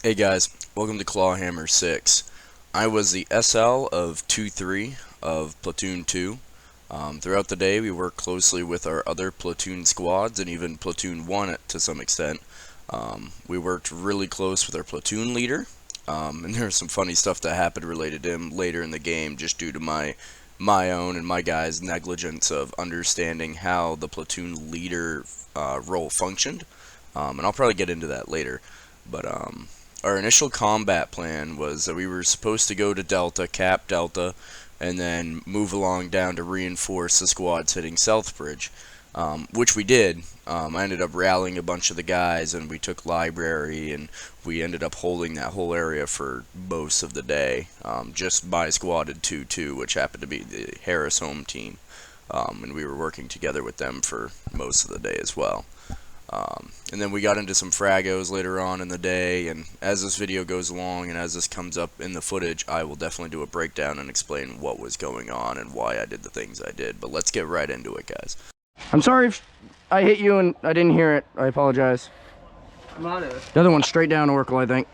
Hey guys, welcome to Clawhammer 6. I was the SL of 2-3 of Platoon 2. Throughout the day we worked closely with our other platoon squads and even Platoon 1 to some extent. We worked really close with our platoon leader, and there was some funny stuff that happened related to him later in the game just due to my own and my guys' negligence of understanding how the platoon leader role functioned. And I'll probably get into that later. But our initial combat plan was that we were supposed to go to Delta, cap Delta, and then move along down to reinforce the squads hitting Southbridge, which we did. I ended up rallying a bunch of the guys, and we took Library, and we ended up holding that whole area for most of the day, just by squadded 2-2, which happened to be the Harris home team, and we were working together with them for most of the day as well. And then we got into some fragos later on in the day, and as this video goes along and as this comes up in the footage, I will definitely do a breakdown and explain what was going on and why I did the things I did. But let's get right into it, guys. I'm sorry if I hit you and I didn't hear it. I apologize. I'm on it. The other one's straight down Oracle, I think.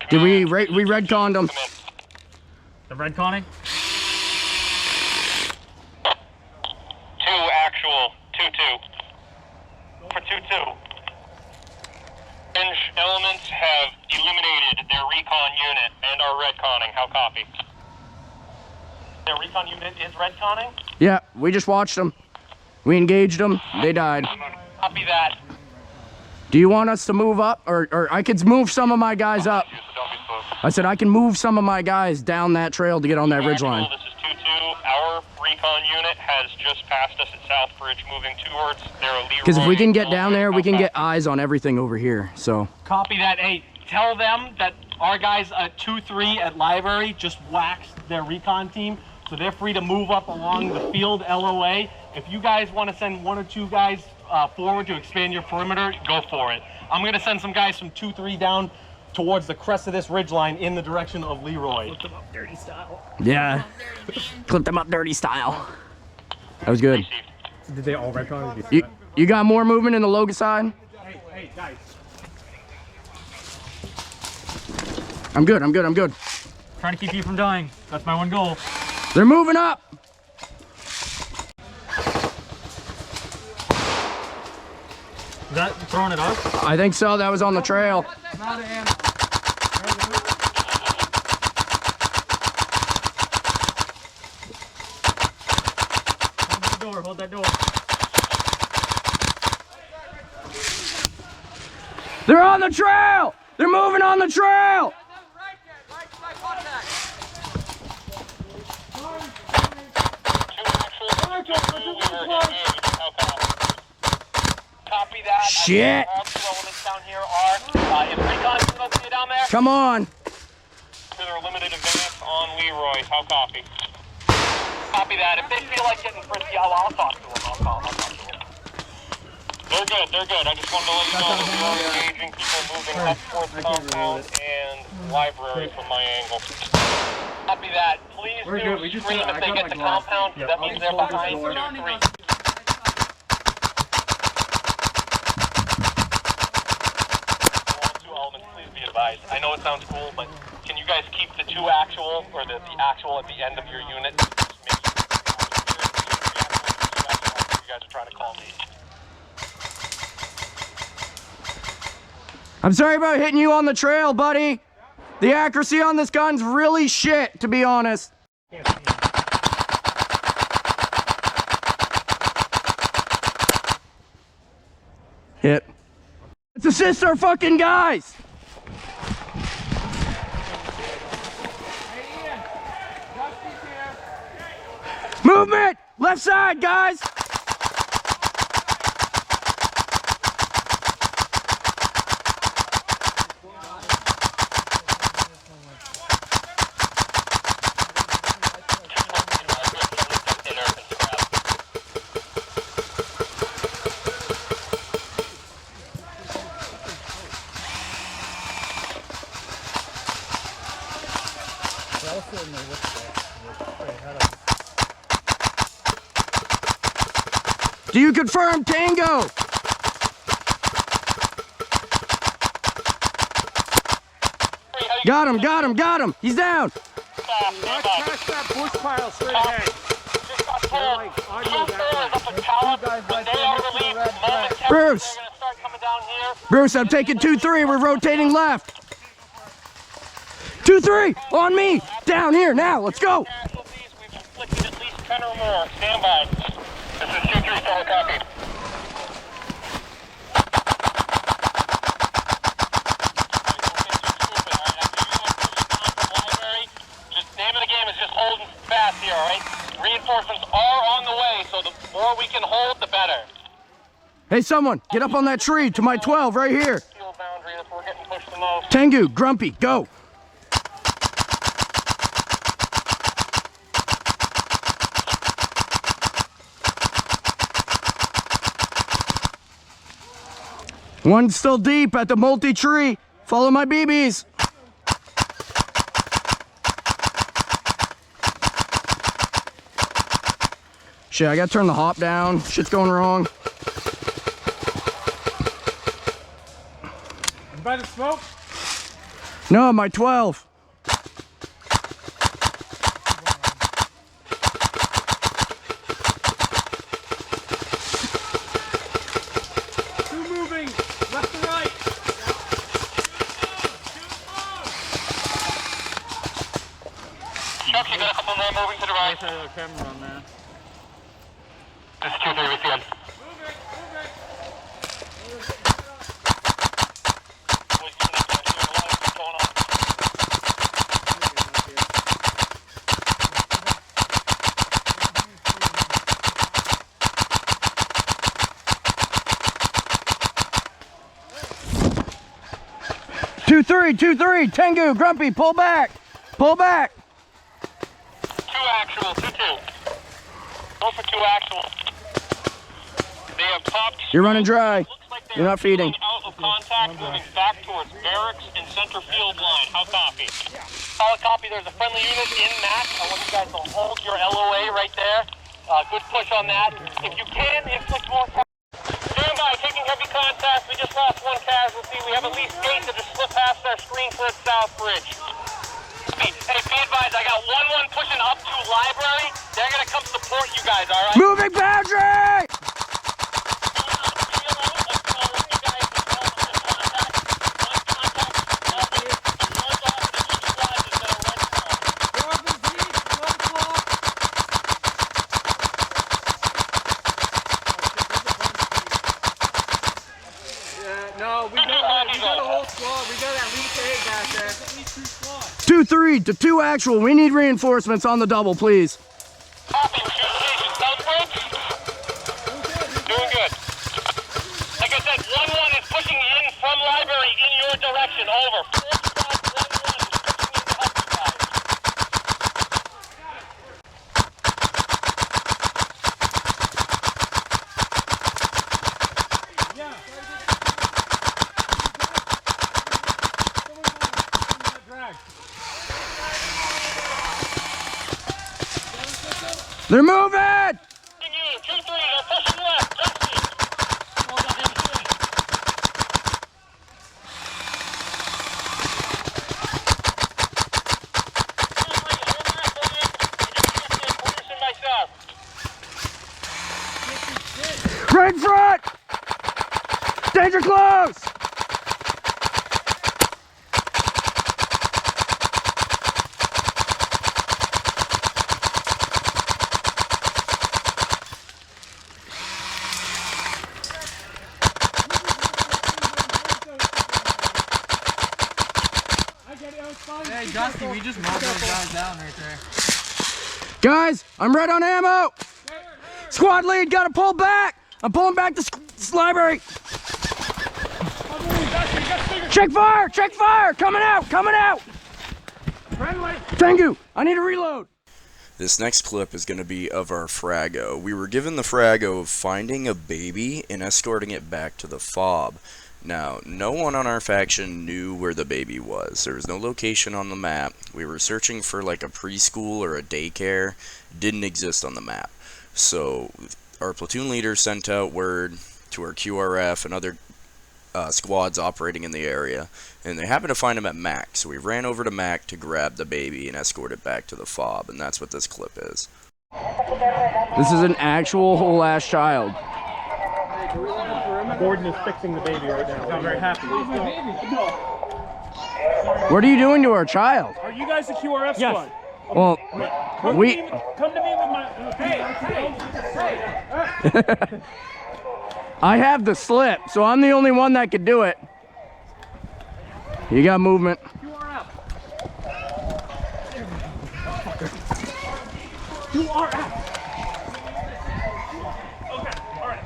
Did we red-conned them? The red conning? 2 actual, 2-2. For 2-2. Fringe elements have eliminated their recon unit and are red conning. How copy? Their recon unit is red conning? Yeah, we just watched them. We engaged them. They died. Copy that. Do you want us to move up? Or I could move some of my guys up. I said I can move some of my guys down that trail to get on that ridge line. This is 2-2. Our recon unit has just passed us at Southbridge, moving towards their Leroy. Because if we can get down there, we can get eyes on everything over here. So. Copy that. Hey, tell them that our guys at 2-3 at Library just waxed their recon team, so they're free to move up along the field LOA. If you guys want to send 1 or 2 guys forward to expand your perimeter, go for it. I'm going to send some guys from 2-3 down towards the crest of this ridgeline in the direction of Leroy. Clip them up dirty style. Yeah. Clip them up dirty style. That was good. Did they all retcon? You got more movement in the Logan side? Hey, guys. I'm good. Trying to keep you from dying. That's my one goal. They're moving up. Is that throwing it up? I think so. That was on the trail. Not an Hold that door. They're on the trail. They're moving on the trail. Copy that. Shit. All 2 elements down here are, if recon is okay down there, Come on. to their limited advance on Leroy. How copy? Copy that. If they feel like getting frisky, I'll talk to them. I'll talk to them. They're good. I just wanted to let you know that we are engaging people moving up towards the compound and Library from my angle. Copy that. Please do scream if they get the compound. That means they're behind 2-3. I know it sounds cool, but can you guys keep the 2 actual, or the actual at the end of your unit? Just make sure you guys are trying to call me. I'm sorry about hitting you on the trail, buddy. The accuracy on this gun's really shit, to be honest. Hit. Let's assist our fucking guys. Movement! Left side, guys! Also in the Do you confirm Tango? Got him, got him, got him. He's down. Past that bush pile straight ahead. Bruce. Bruce, I'm taking 2-3. We're rotating left. 2-3 on me. Down here now. Let's go. We've inflicted at least 10 or more. Stand by. This is 2-3, solid copy. Name of the game is just holding fast here, all right? Reinforcements are on the way, so the more we can hold, the better. Hey, someone, get up on that tree to my 12 right here. Field boundary, that's where we're getting pushed the most. Tengu, Grumpy, go. One's still deep at the multi-tree. Follow my BBs. Shit, I gotta turn the hop down. Shit's going wrong. By the smoke? No, my 12. Two moving, left to right. Chuck, you got a couple more moving to the right. The camera on there. This is 2-3, we see him. Two, three. Tengu, Grumpy, pull back. Pull back. 2 actual, 2-2. Go for 2 actual. They have popped. You're running dry. Looks like they're You're not feeding. Out of contact, moving back towards barracks and center field line. How copy? Solid copy. There's a friendly unit in MAC. I want you guys to hold your LOA right there. Good push on that. If you can, inflict more. Stand by, taking heavy contact. We just lost 1 casualty. We have at least 8 that just slipped past our screen towards South Bridge. Hey, be advised, I got 1-1 pushing up to library. They're gonna come support you guys, all right? Moving boundary. No, we got a whole squad. We got at least 8 back there. At least 2 squads. 2-3 to 2 actual. We need reinforcements on the double, please. Copy, station Southbridge. Doing good. Like I said, 1-1 is pushing in from library in your direction. Over. 4 squads, 1-1 is pushing in to help you guys. They're moving. 2-3, they're pushing left. Right in front. Danger close. Hey, Dusty, we just mowed those guys down right there. Guys, I'm right on ammo. Squad lead, gotta pull back. I'm pulling back the library. Check fire, coming out. Tengu, I need a reload. This next clip is going to be of our frago. We were given the frago of finding a baby and escorting it back to the fob. Now, no one on our faction knew where the baby was. There was no location on the map. We were searching for like a preschool or a daycare. It didn't exist on the map. So our platoon leader sent out word to our QRF and other squads operating in the area, and they happened to find him at Mac. So we ran over to Mac to grab the baby and escort it back to the fob, and that's what this clip is. This is an actual whole ass child. Gordon is fixing the baby right now. I'm very happy. What are you doing to our child? Are you guys the QRF squad? Well, we... Come to me with my... Hey! I have the slip, so I'm the only one that could do it. You got movement. QRF! QRF! Okay, alright.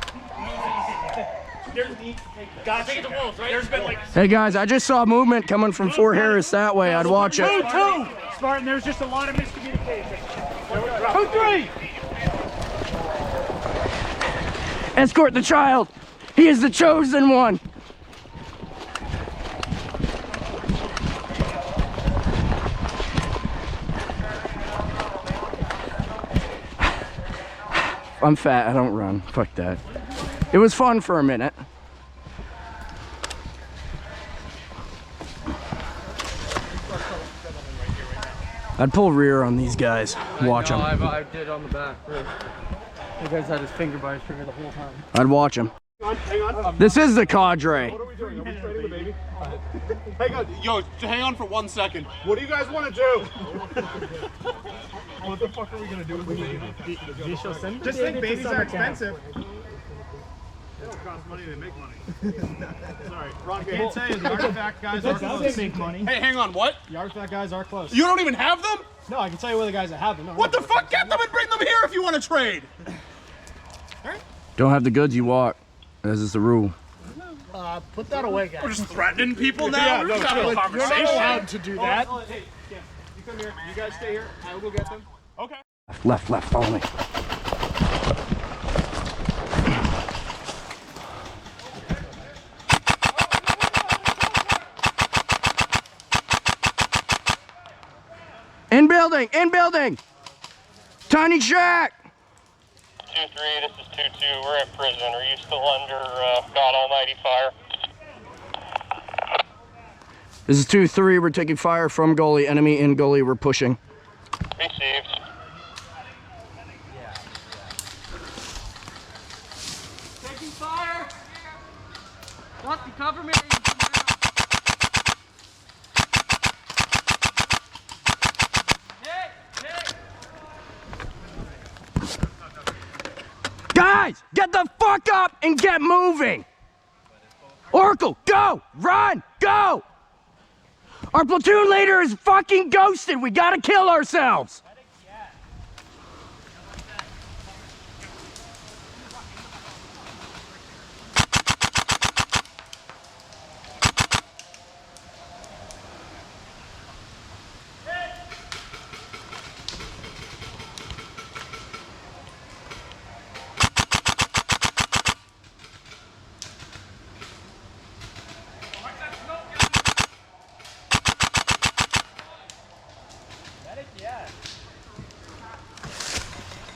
Guys, take it to wolves, right? There's been like... Hey guys, I just saw movement coming from Fort Harris that way. I'd watch it. 2-2! Spartan, there's just a lot of miscommunication. 2-3! Escort the child. He is the chosen one. I'm fat, I don't run. Fuck that. It was fun for a minute. I'd pull rear on these guys. Watch them. I did on the back. You guys had his finger by his trigger the whole time. I'd watch them. Hang on. This is the cadre. What are we doing? Are we training the baby? Hang on. Yo, hang on for 1 second. What do you guys want to do? What the fuck are we going to do with the baby? Just think babies are expensive. They don't cost money, they make money. Sorry. Ron, can't say the artifact guys are close. They make money. Hey, hang on, what? The artifact guys are close. You don't even have them? No, I can tell you where the guys that have them. No, What the fuck? Get them and bring them here if you want to trade. Don't have the goods, you walk. As is the rule. Put that away, guys. We're just threatening people now? We're just having a conversation. You're not allowed to do that. Hey, you come here. You guys stay here. I will go get them. Okay. Left, follow me. In building! Tiny shack! 2-3, this is 2-2. We're at prison. Are you still under God Almighty fire? This is 2-3, we're taking fire from gully, enemy in gully, we're pushing. Received. Taking fire! Dusty, cover me! Guys, get the fuck up and get moving! Oracle, go! Run! Go! Our platoon leader is fucking ghosted! We gotta kill ourselves!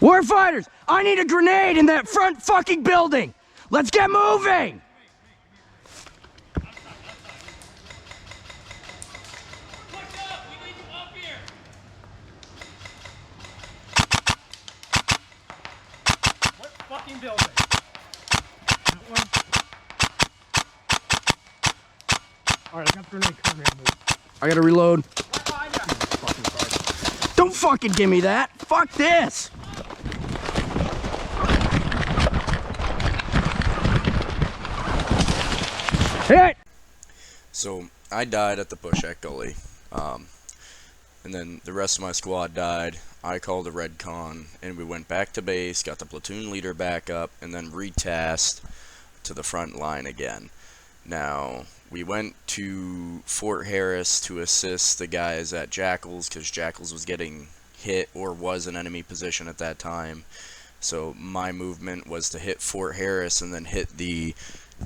Warfighters, I need a grenade in that front fucking building! Let's get moving! What fucking building? Alright, I got the grenade. Come here, move. I gotta reload. Don't fucking give me that! Fuck this! Hit! So I died at the push at gully, and then the rest of my squad died. I called a red con, and we went back to base, got the platoon leader back up, and then retasked to the front line again. Now, we went to Fort Harris to assist the guys at Jackals, because Jackals was getting hit or was an enemy position at that time. So my movement was to hit Fort Harris and then hit the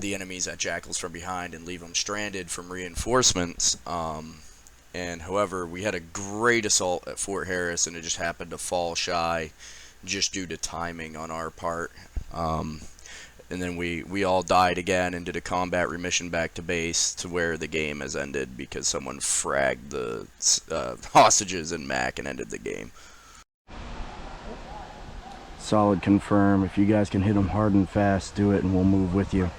enemies at Jackals from behind and leave them stranded from reinforcements. And however, we had a great assault at Fort Harris, and it just happened to fall shy just due to timing on our part. And then we all died again and did a combat remission back to base to where the game has ended because someone fragged the hostages in Mac and ended the game. Solid confirm. If you guys can hit them hard and fast, do it and we'll move with you.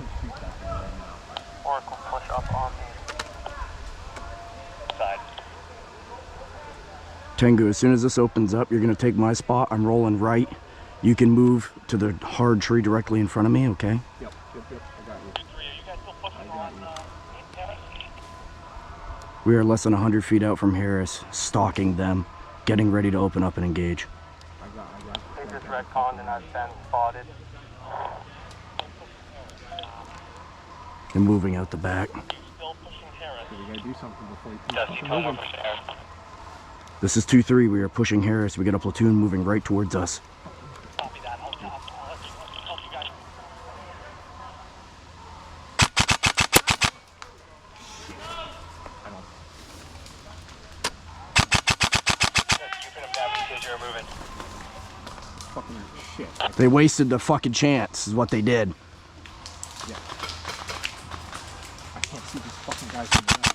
Oracle, push up on the side. Tengu, as soon as this opens up, you're going to take my spot. I'm rolling right. You can move to the hard tree directly in front of me, okay? Yep, I got you. 2-3, are you guys still pushing on Harris? We are less than 100 feet out from Harris, stalking them, getting ready to open up and engage. I got I think this retconned and I've been spotted. They're moving out the back. Still pushing Harris. We gotta do something before you Yes, keep you fucking told me moving. pushing Harris. This is 2-3. We are pushing Harris. We got a platoon moving right towards us. Copy that. I'll help you guys. You pin him down because you're moving. Fucking shit. They wasted the fucking chance, is what they did. Yeah. I can't see these fucking guys in the back.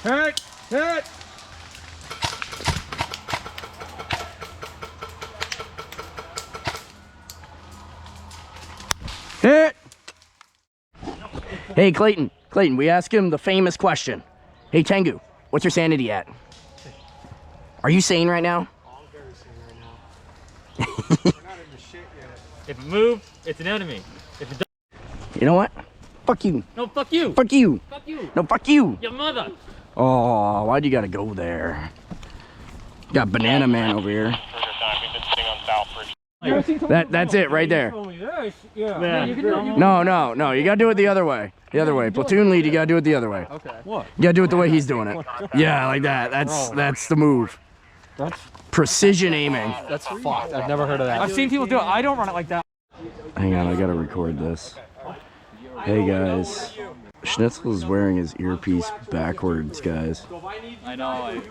Hit! Hit! Hit! Hey, Clayton. Clayton, we ask him the famous question. Hey, Tengu, what's your sanity at? Are you sane right now? I'm very sane right now. We're not in the shit yet. If it moves, it's an enemy. If it doesn't, You know what? Fuck you. no, fuck you. Fuck you. Fuck you. No, fuck you. Your mother. Oh, why'd you gotta go there? Got Banana Man over here. Further time, we've been sitting on Southbridge. That's it right there. Yeah. No. You gotta do it the other way. The other way. Platoon lead, you gotta do it the other way. Okay. You gotta do it the way he's doing it. Yeah, like that. That's the move. That's Precision aiming. fucked. I've never heard of that. I've seen people do it. I don't run it like that. Hang on, I gotta record this. Hey guys. Schnitzel is wearing his earpiece backwards, guys. I know.